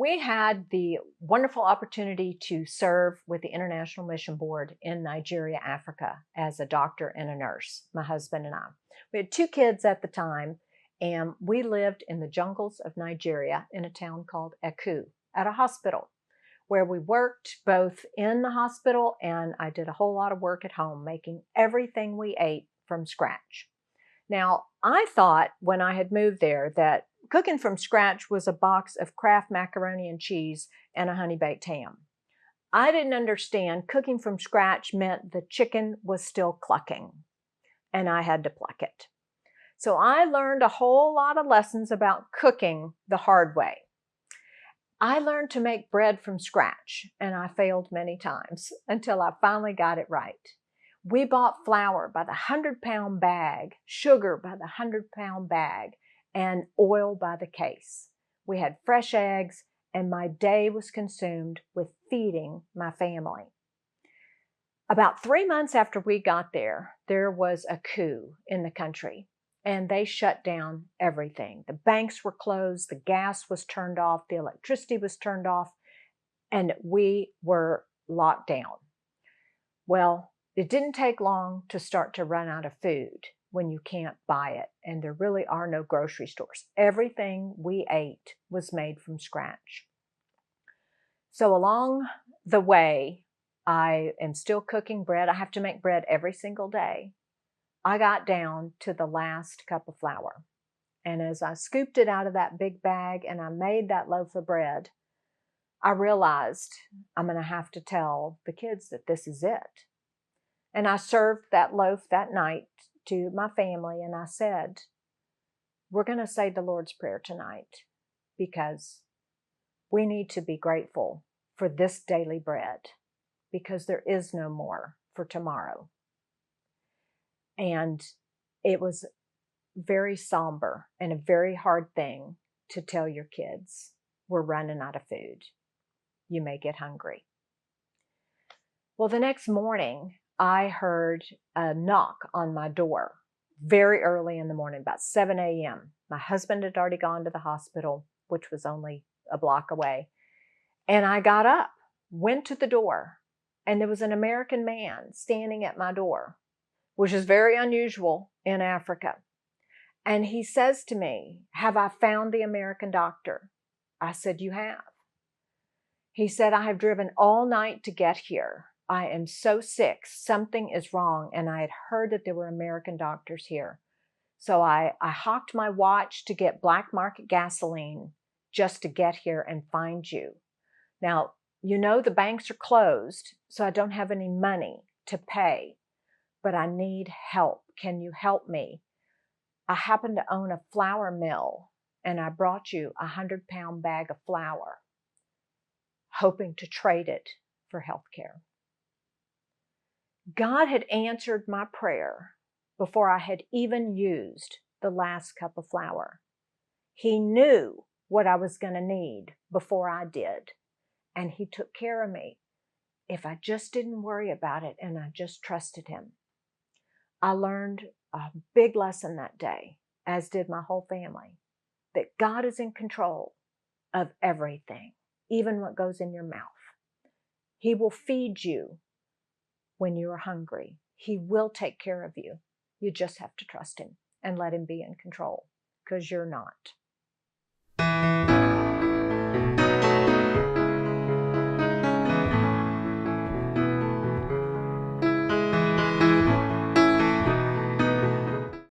We had the wonderful opportunity to serve with the International Mission Board in Nigeria, Africa, as a doctor and a nurse, my husband and I. We had two kids at the time, and we lived in the jungles of Nigeria in a town called Eku at a hospital where we worked both in the hospital and I did a whole lot of work at home, making everything we ate from scratch. Now, I thought when I had moved there that cooking from scratch was a box of Kraft macaroni and cheese and a honey baked ham. I didn't understand cooking from scratch meant the chicken was still clucking and I had to pluck it. So I learned a whole lot of lessons about cooking the hard way. I learned to make bread from scratch and I failed many times until I finally got it right. We bought flour by the 100-pound bag, sugar by the 100-pound bag, and oil by the case. We had fresh eggs, and my day was consumed with feeding my family. About 3 months after we got there, there was a coup in the country, and they shut down everything. The banks were closed, the gas was turned off, the electricity was turned off, and we were locked down. Well, it didn't take long to start to run out of food when you can't buy it, and there really are no grocery stores. Everything we ate was made from scratch. So along the way, I am still cooking bread. I have to make bread every single day. I got down to the last cup of flour. And as I scooped it out of that big bag and I made that loaf of bread, I realized I'm going to have to tell the kids that this is it. And I served that loaf that night to my family and I said, we're going to say the Lord's Prayer tonight because we need to be grateful for this daily bread because there is no more for tomorrow. And it was very somber and a very hard thing to tell your kids, we're running out of food. You may get hungry. Well, the next morning, I heard a knock on my door very early in the morning, about 7 a.m. My husband had already gone to the hospital, which was only a block away. And I got up, went to the door, and there was an American man standing at my door, which is very unusual in Africa. And he says to me, have I found the American doctor? I said, you have. He said, I have driven all night to get here. I am so sick. Something is wrong. And I had heard that there were American doctors here. So I hawked my watch to get black market gasoline just to get here and find you. Now, you know the banks are closed, so I don't have any money to pay, but I need help. Can you help me? I happen to own a flour mill, and I brought you a 100-pound bag of flour, hoping to trade it for health care. God had answered my prayer before I had even used the last cup of flour. He knew what I was going to need before I did, and He took care of me if I just didn't worry about it and I just trusted Him. I learned a big lesson that day, as did my whole family, that God is in control of everything, even what goes in your mouth. He will feed you when you're hungry. He will take care of you. You just have to trust Him and let Him be in control because you're not.